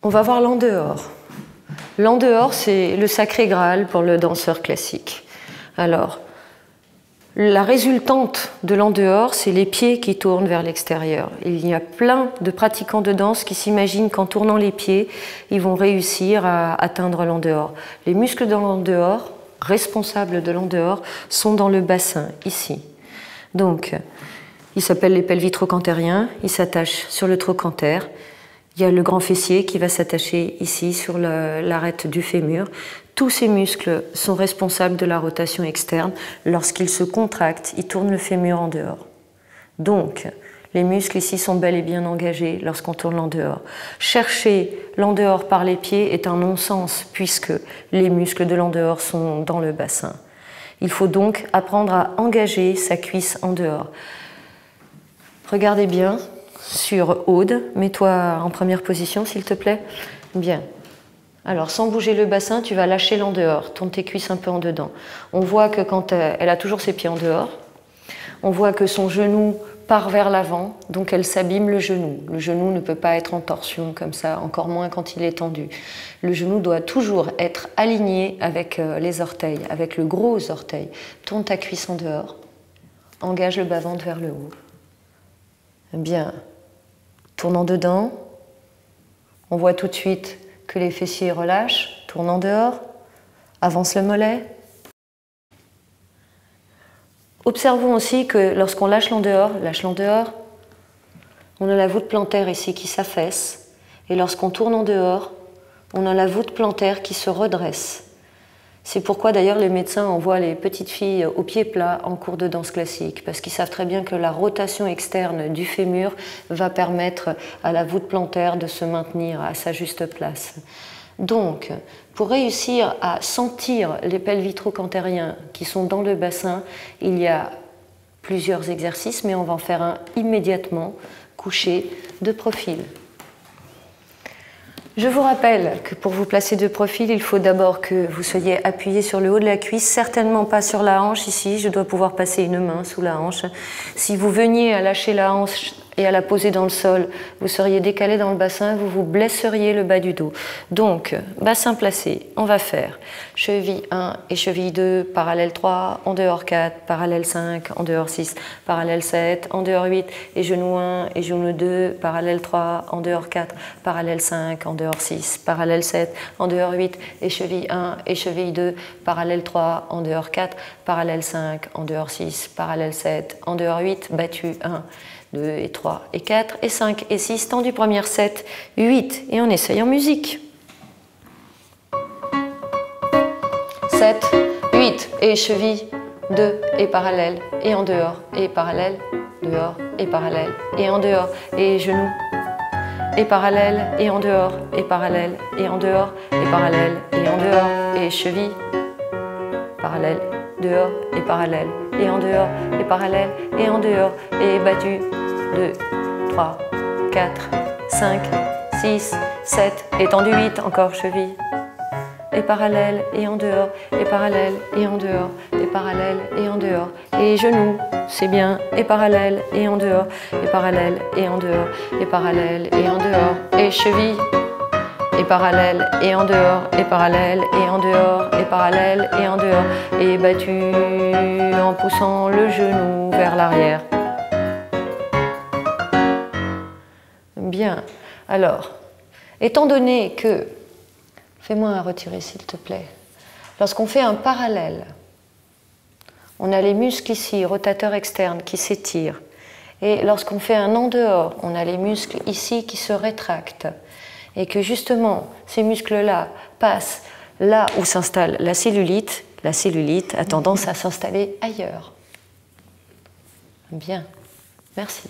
On va voir l'en-dehors. L'en-dehors, c'est le sacré Graal pour le danseur classique. Alors, la résultante de l'en-dehors, c'est les pieds qui tournent vers l'extérieur. Il y a plein de pratiquants de danse qui s'imaginent qu'en tournant les pieds, ils vont réussir à atteindre l'en-dehors. Les muscles de l'en-dehors, responsables de l'en-dehors, sont dans le bassin, ici. Donc, ils s'appellent les pelvis trochantériens, ils s'attachent sur le trochanter. Il y a le grand fessier qui va s'attacher ici sur l'arête du fémur. Tous ces muscles sont responsables de la rotation externe. Lorsqu'ils se contractent, ils tournent le fémur en dehors. Donc, les muscles ici sont bel et bien engagés lorsqu'on tourne l'en dehors. Chercher l'en dehors par les pieds est un non-sens puisque les muscles de l'en dehors sont dans le bassin. Il faut donc apprendre à engager sa cuisse en dehors. Regardez bien. Sur Aude, mets-toi en première position s'il te plaît. Bien. Alors sans bouger le bassin, tu vas lâcher l'en dehors, tourne tes cuisses un peu en dedans. On voit que quand elle a toujours ses pieds en dehors, on voit que son genou part vers l'avant, donc elle s'abîme le genou. Le genou ne peut pas être en torsion comme ça, encore moins quand il est tendu. Le genou doit toujours être aligné avec les orteils, avec le gros orteil. Tourne ta cuisse en dehors, engage le bas-ventre vers le haut. Bien. Tourne en dedans. On voit tout de suite que les fessiers relâchent. Tourne en dehors. Avance le mollet. Observons aussi que lorsqu'on lâche l'en dehors, on a la voûte plantaire ici qui s'affaisse. Et lorsqu'on tourne en dehors, on a la voûte plantaire qui se redresse. C'est pourquoi d'ailleurs les médecins envoient les petites filles au pied plat en cours de danse classique, parce qu'ils savent très bien que la rotation externe du fémur va permettre à la voûte plantaire de se maintenir à sa juste place. Donc, pour réussir à sentir les pelvis trochantériens qui sont dans le bassin, il y a plusieurs exercices, mais on va en faire un immédiatement, couché de profil. Je vous rappelle que pour vous placer de profil, il faut d'abord que vous soyez appuyé sur le haut de la cuisse, certainement pas sur la hanche ici, je dois pouvoir passer une main sous la hanche. Si vous veniez à lâcher la hanche et à la poser dans le sol, vous seriez décalé dans le bassin, vous vous blesseriez le bas du dos. Donc, bassin placé, on va faire cheville 1 et cheville 2, parallèle 3, en dehors 4, parallèle 5, en dehors 6, parallèle 7, en dehors 8, et genou 1 et genou 2, parallèle 3, en dehors 4, parallèle 5, en dehors 6, parallèle 7, en dehors 8, et cheville 1 et cheville 2, parallèle 3, en dehors 4, parallèle 5, en dehors 6, parallèle 7, en dehors 8, battu 1, 2 et 3 et 4 et 5 et 6, tendu première 7, 8 et on essaye en musique. 7, 8 et cheville, 2 et parallèle et en dehors et parallèle, dehors et parallèle et en dehors et genoux et parallèle et en dehors et parallèle et en dehors et parallèle et en dehors et cheville, parallèle, dehors et parallèle et en dehors et parallèle et en dehors et battu 2, 3, 4, 5, 6, 7 et tendu 8, encore cheville et parallèle et en dehors et parallèle et en dehors et parallèle et en dehors et genoux, c'est bien, et parallèle et en dehors et parallèle et en dehors et parallèle et en dehors et cheville et parallèle et en dehors et parallèle et en dehors et parallèle et en dehors et battu en poussant le genou vers l'arrière. Bien, alors, étant donné que, fais-moi un retiré s'il te plaît, lorsqu'on fait un parallèle, on a les muscles ici, rotateurs externes, qui s'étirent, et lorsqu'on fait un en dehors, on a les muscles ici qui se rétractent, et que justement, ces muscles-là passent là où s'installe la cellulite a tendance à s'installer ailleurs. Bien, merci.